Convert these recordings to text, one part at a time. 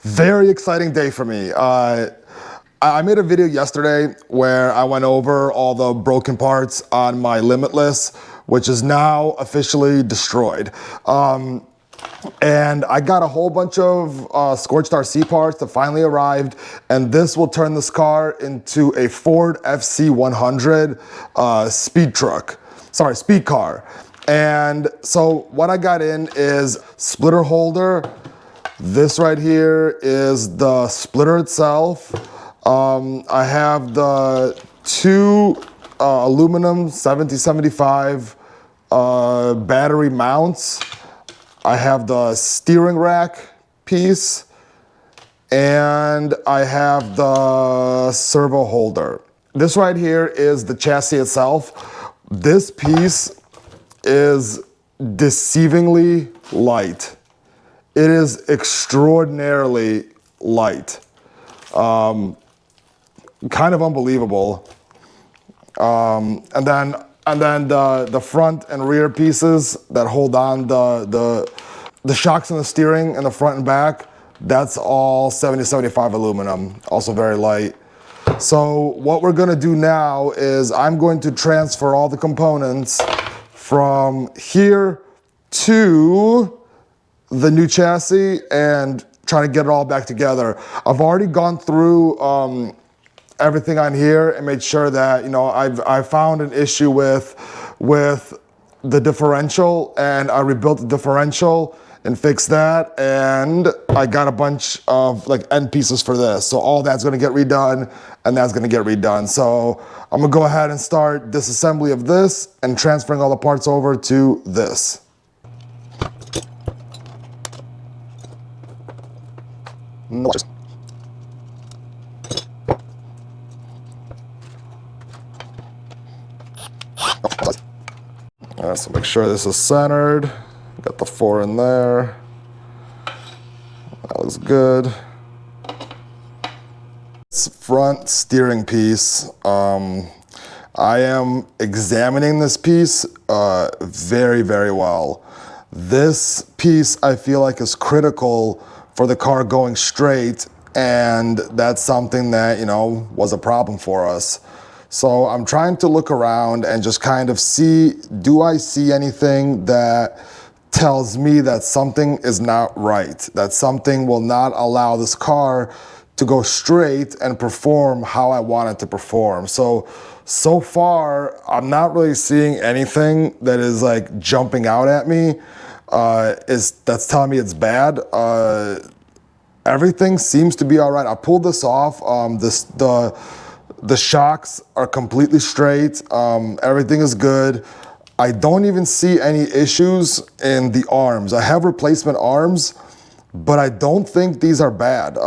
Very exciting day for me. I made a video yesterday where I went over all the broken parts on my Limitless, which is now officially destroyed. And I got a whole bunch of Scorched RC parts that finally arrived, and this will turn this car into a Ford FC100 speed car. And so what I got in is splitter holder. This right here is the splitter itself. I have the two aluminum 7075 battery mounts. I have the steering rack piece, and I have the servo holder. This right here is the chassis itself. This piece is deceivingly light. It is extraordinarily light. Kind of unbelievable. And then the front and rear pieces that hold on the shocks and the steering in the front and back, that's all 7075 aluminum, also very light. So what we're gonna do now is I'm going to transfer all the components from here to the new chassis and try to get it all back together. I've already gone through everything on here and made sure that, you know, I found an issue with the differential, and I rebuilt the differential and fixed that, and I got a bunch of like end pieces for this. So all that's gonna get redone, and that's gonna get redone. So I'm gonna go ahead and start disassembly of this and transferring all the parts over to this. No. So make sure this is centered. Got the 4 in there. That looks good. This front steering piece. I am examining this piece very, very well. This piece I feel like is critical for the car going straight, and that's something that, you know, was a problem for us. So I'm trying to look around and just kind of see, do I see anything that tells me that something is not right, that something will not allow this car to go straight and perform how I want it to perform. So far, I'm not really seeing anything that is like jumping out at me, that's telling me it's bad. Everything seems to be all right. I pulled this off. The shocks are completely straight. Everything is good. I don't even see any issues in the arms. I have replacement arms, but I don't think these are bad.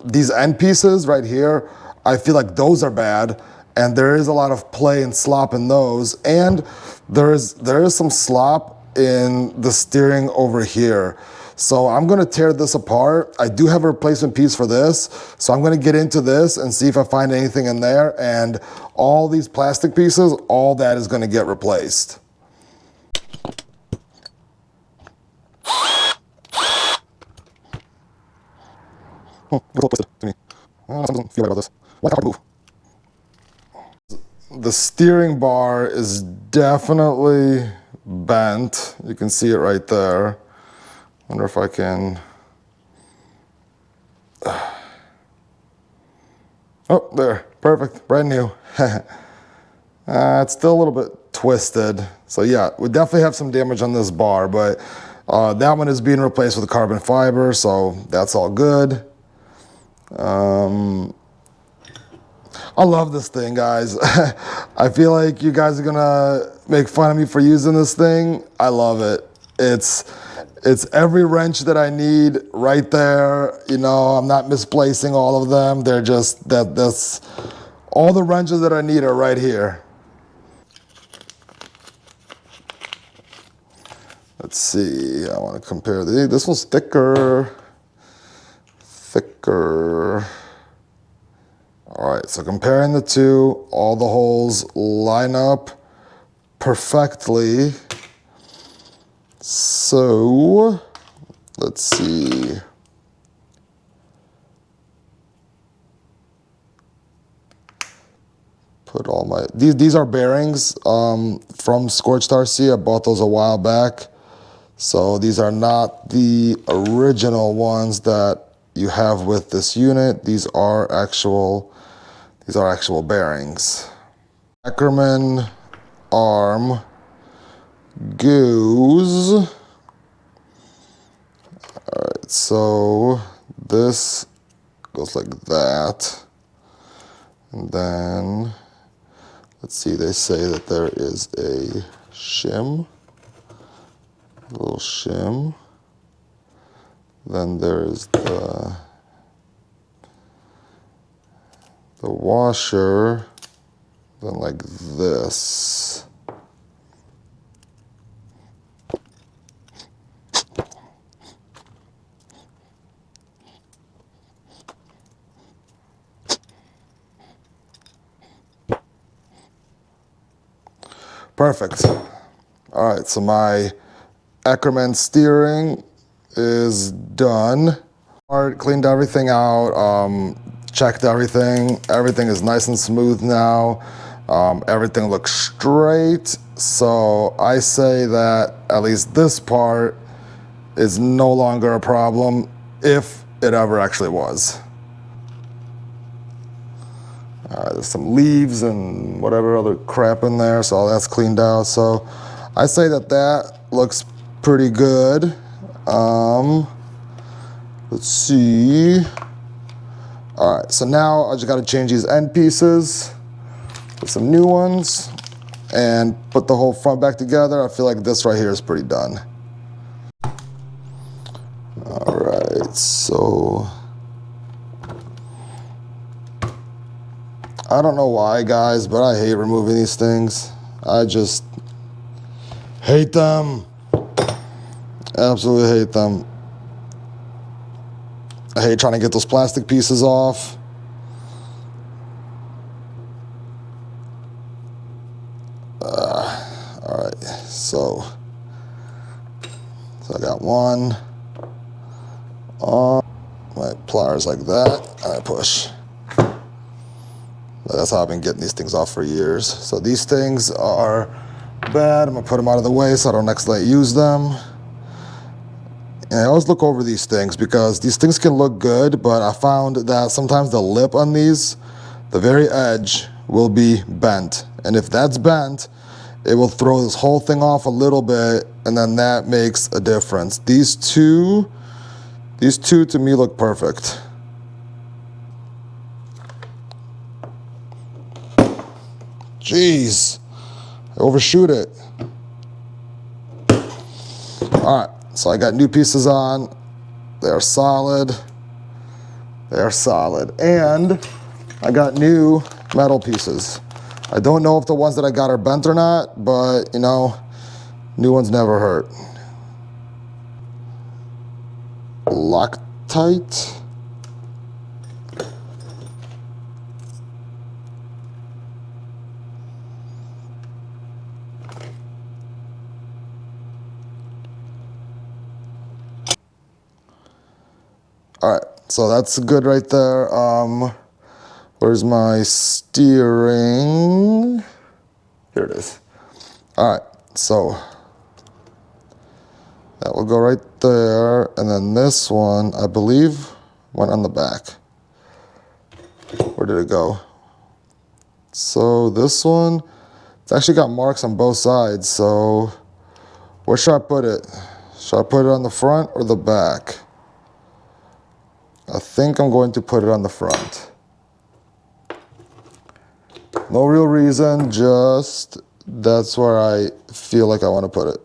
These end pieces right here, I feel like those are bad, and there is a lot of play and slop in those, and there is some slop in the steering over here. So I'm gonna tear this apart. I do have a replacement piece for this, so I'm gonna get into this and see if I find anything in there, and all these plastic pieces, all that is gonna get replaced. Something doesn't feel right about this. Why can't I move? The steering bar is definitely bent. You can see it right there. Wonder if I can. Oh, there, perfect, brand new. It's still a little bit twisted. So yeah, we definitely have some damage on this bar, but that one is being replaced with carbon fiber, so that's all good. I love this thing, guys. I feel like you guys are gonna make fun of me for using this thing. I love it. It's every wrench that I need right there. You know, I'm not misplacing all of them. They're just, that's all the wrenches that I need are right here. Let's see, I want to compare this one's thicker. All right, so comparing the two, all the holes line up perfectly. So let's see. put all my, these are bearings from Scorched RC. I bought those a while back. So these are not the original ones that you have with this unit. These are actual bearings. Ackerman arm goes, all right, so this goes like that. And then, let's see, they say that there is a shim, a little shim. Then there's the washer, then like this. Perfect. All right, so my ARRMA steering is done. Cleaned everything out, checked everything. Everything is nice and smooth now. Everything looks straight. So I say that at least this part is no longer a problem, if it ever actually was. There's some leaves and whatever other crap in there, so all that's cleaned out. So I say that that looks pretty good. Let's see. All right, so now I just got to change these end pieces with some new ones and put the whole front back together. I feel like this right here is pretty done. All right, so I don't know why, guys, but I hate removing these things. I just hate them. Absolutely hate them. I hate trying to get those plastic pieces off. All right, so I got one on my pliers like that, and I push. That's how I've been getting these things off for years. So these things are bad. I'm gonna put them out of the way so I don't accidentally use them. And I always look over these things because these things can look good, but I found that sometimes the lip on these, the very edge, will be bent. And if that's bent, it will throw this whole thing off a little bit, and then that makes a difference. These two to me look perfect. Jeez, I overshoot it. All right, so I got new pieces on. They're solid. They're solid. And I got new metal pieces. I don't know if the ones that I got are bent or not, but you know, new ones never hurt. Loctite. All right, so that's good right there. Where's my steering? Here it is. All right, so that will go right there. And then this one, I believe, went on the back. Where did it go? So this one, it's actually got marks on both sides. So where should I put it? Should I put it on the front or the back? I think I'm going to put it on the front. No real reason, just that's where I feel like I want to put it.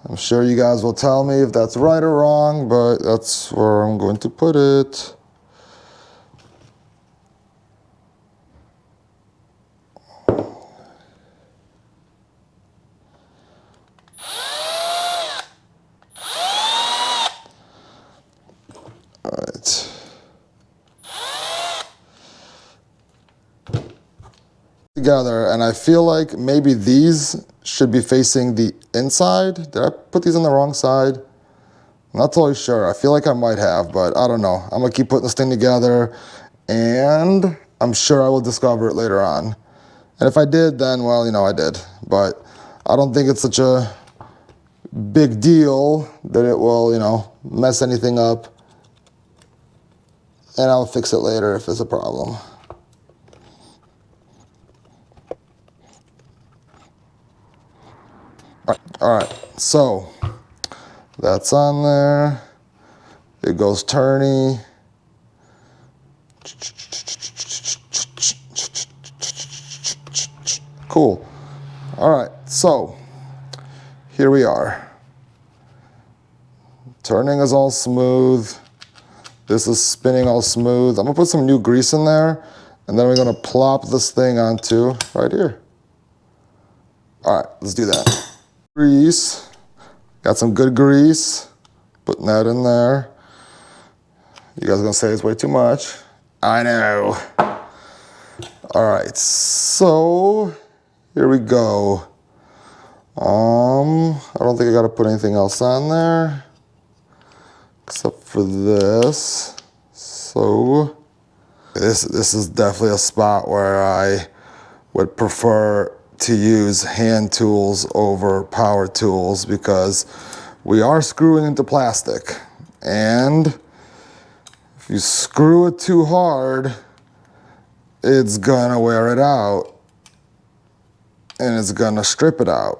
I'm sure you guys will tell me if that's right or wrong, but that's where I'm going to put it. Together, and I feel like maybe these should be facing the inside. Did I put these on the wrong side? I'm not totally sure. I feel like I might have, but I don't know. I'm gonna keep putting this thing together, and I'm sure I will discover it later on. And if I did, then, well, you know, I did. But I don't think it's such a big deal that it will, you know, mess anything up. And I'll fix it later if it's a problem. All right, so that's on there. It goes turny. Cool. All right, so here we are. Turning is all smooth. This is spinning all smooth. I'm gonna put some new grease in there, and then we're gonna plop this thing onto right here. All right, let's do that. Grease, got some good grease. Putting that in there. You guys are gonna say it's way too much. I know. All right, so here we go. I don't think I gotta put anything else on there except for this. So this is definitely a spot where I would prefer to use hand tools over power tools because we are screwing into plastic, and if you screw it too hard, it's gonna wear it out and it's gonna strip it out.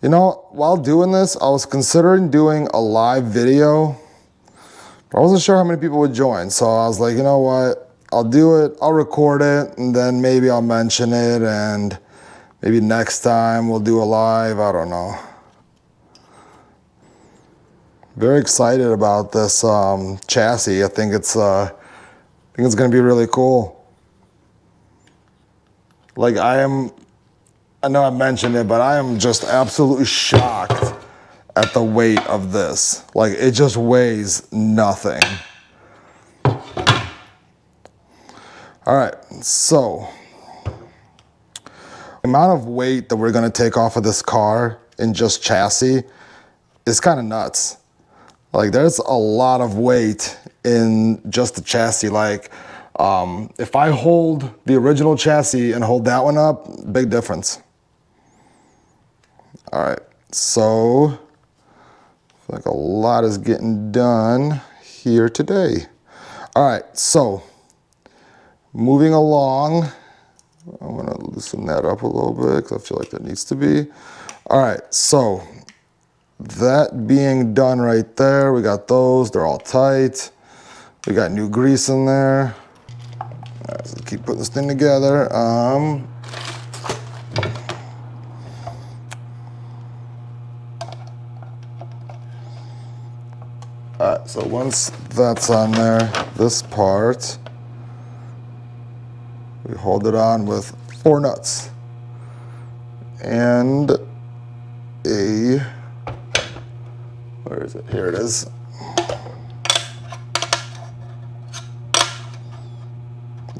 You know, while doing this, I was considering doing a live video, but I wasn't sure how many people would join. So I was like, you know what? I'll do it, I'll record it, and then maybe I'll mention it, and maybe next time we'll do a live, I don't know. Very excited about this chassis. I think it's gonna be really cool. Like I know I mentioned it, but I am just absolutely shocked at the weight of this. Like, it just weighs nothing. All right, so the amount of weight that we're gonna take off of this car in just chassis is kind of nuts. Like, there's a lot of weight in just the chassis. Like, if I hold the original chassis and hold that one up, big difference. All right, so I feel like a lot is getting done here today. All right, so moving along, I'm gonna loosen that up a little bit because I feel like that needs to be. All right, so that being done right there, we got those, they're all tight. We got new grease in there. All right, so keep putting this thing together. All right, so once that's on there, this part, we hold it on with 4 nuts and a, where is it? Here it is.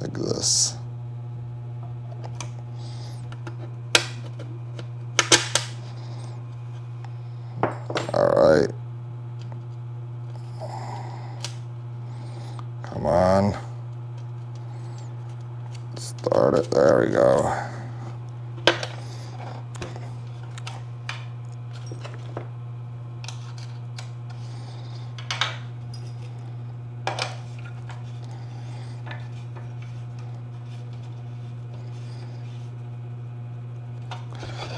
Like this. All right. Come on. Start it. There we go.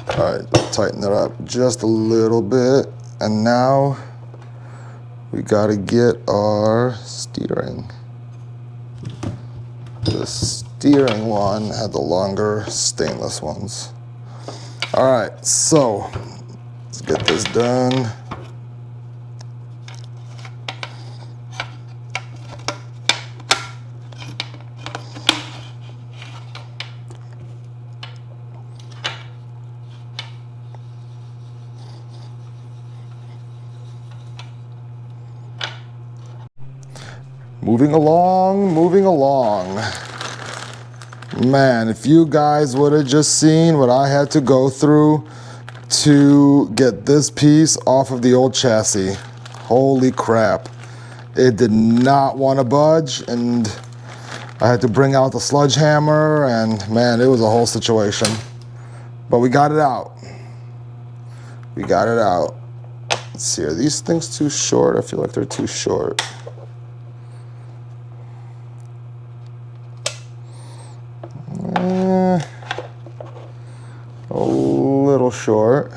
All right, tighten it up just a little bit. And now we gotta get our steering. The steering one had the longer stainless ones. All right, so let's get this done. Moving along, moving along. Man, if you guys would have just seen what I had to go through to get this piece off of the old chassis. Holy crap. It did not want to budge, and I had to bring out the sledgehammer, and man, it was a whole situation. But we got it out. We got it out. Let's see, are these things too short? I feel like they're too short. A little short.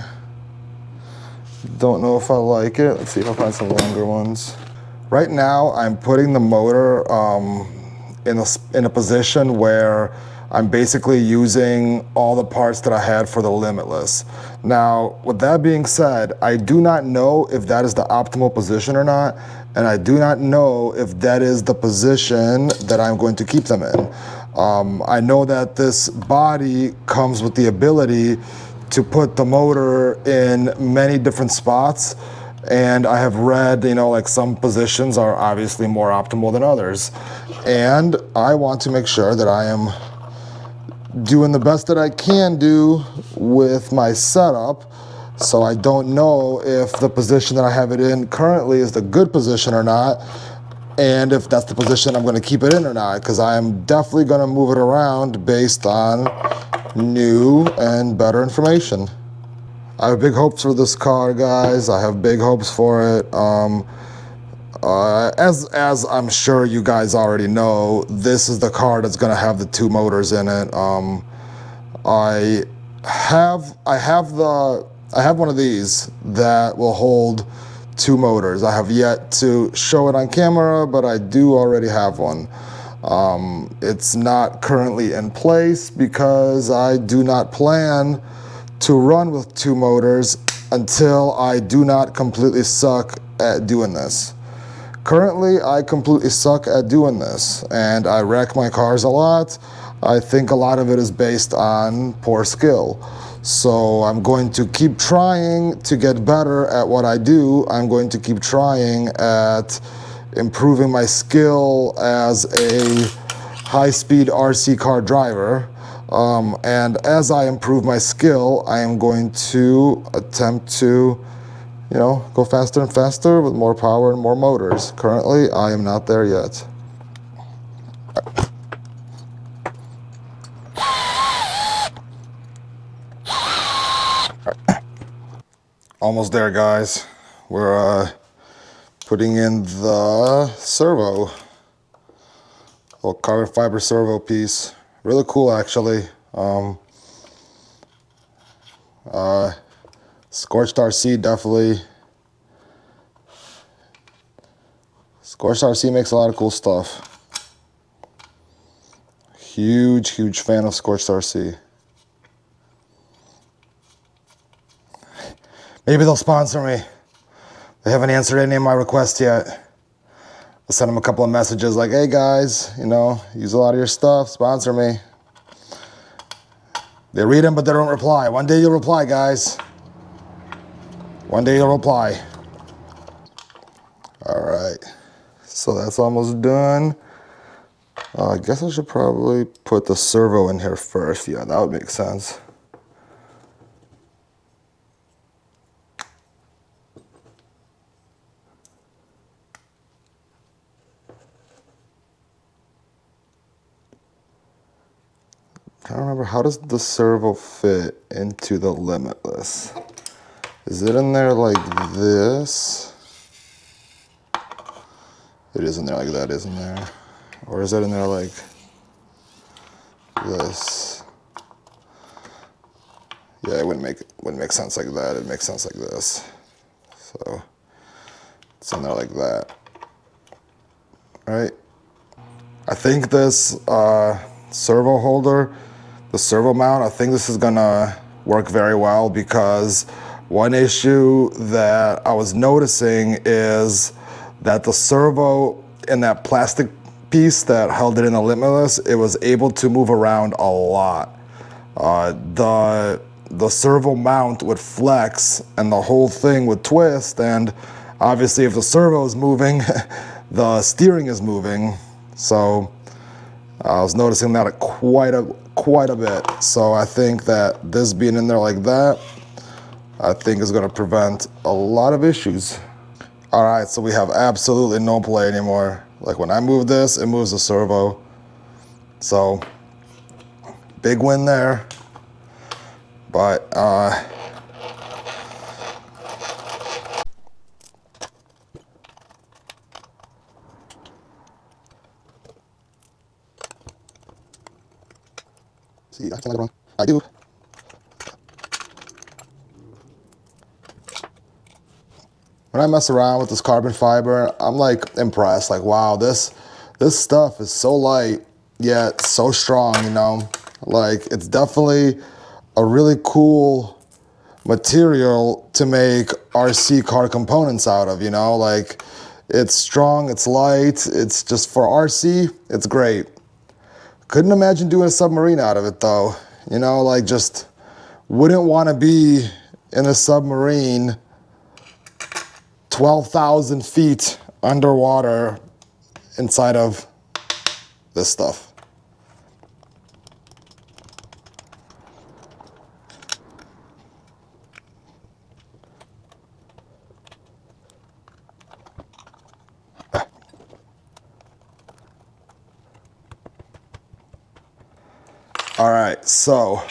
Don't know if I like it. Let's see if I find some longer ones. Right now, I'm putting the motor in a position where I'm basically using all the parts that I had for the Limitless. Now, with that being said, I do not know if that is the optimal position or not, and I do not know if that is the position that I'm going to keep them in. I know that this body comes with the ability to put the motor in many different spots, and I have read, you know, like some positions are obviously more optimal than others. And I want to make sure that I am doing the best that I can do with my setup. So I don't know if the position that I have it in currently is the good position or not, and if that's the position I'm going to keep it in or not, because I am definitely going to move it around based on new and better information. I have big hopes for this car, guys. I have big hopes for it. As I'm sure you guys already know, this is the car that's going to have the two motors in it. I have one of these that will hold two motors. I have yet to show it on camera, but I do already have one. It's not currently in place because I do not plan to run with two motors until I do not completely suck at doing this. Currently, I completely suck at doing this, and I wreck my cars a lot. I think a lot of it is based on poor skill. So I'm going to keep trying to get better at what I do. I'm going to keep trying at improving my skill as a high-speed RC car driver. And as I improve my skill, I am going to attempt to, you know, go faster and faster with more power and more motors. Currently, I am not there yet. Almost there, guys. We're putting in the servo, little carbon fiber servo piece. Really cool, actually. Scorched RC, definitely. Scorched RC makes a lot of cool stuff. Huge, huge fan of Scorched RC. Maybe they'll sponsor me. They haven't answered any of my requests yet. I sent them a couple of messages like, hey guys, you know, use a lot of your stuff, sponsor me. They read them, but they don't reply. One day you'll reply, guys. One day you'll reply. All right, so that's almost done. I guess I should probably put the servo in here first. Yeah, that would make sense. I don't remember, how does the servo fit into the Limitless? Is it in there like this? It is in there like that, isn't there? Or is it in there like this? Yeah, it wouldn't make sense like that. It makes sense like this. So it's in there like that. Right? I think this servo holder, the servo mount, I think this is gonna work very well, because one issue that I was noticing is that the servo in that plastic piece that held it in the Limitless, it was able to move around a lot. The servo mount would flex and the whole thing would twist, and obviously if the servo is moving, the steering is moving. So I was noticing that quite a bit. So I think that this being in there like that I think is gonna prevent a lot of issues. All right, so we have absolutely no play anymore. Like when I move this, it moves the servo. So, big win there. But, see, I tell you wrong. I do. When I mess around with this carbon fiber, I'm like impressed. Like, wow, this stuff is so light, yet so strong, you know? Like, it's definitely a really cool material to make RC car components out of, you know? Like, it's strong, it's light, it's just for RC, it's great. Couldn't imagine doing a submarine out of it though. You know, like just wouldn't want to be in a submarine 12,000 feet underwater inside of this stuff. All right, so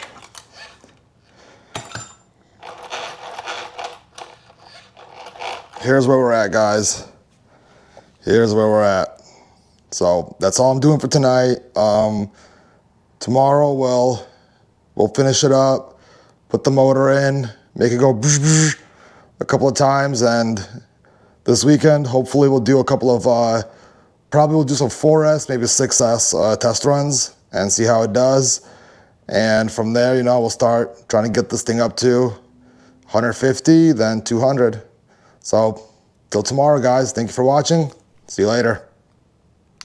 here's where we're at, guys. Here's where we're at. So that's all I'm doing for tonight. Tomorrow we'll finish it up, put the motor in, make it go a couple of times, and this weekend hopefully we'll do a couple of probably we'll do some 4S, maybe 6S test runs and see how it does. And from there, you know, we'll start trying to get this thing up to 150, then 200. So till tomorrow, guys. Thank you for watching. See you later.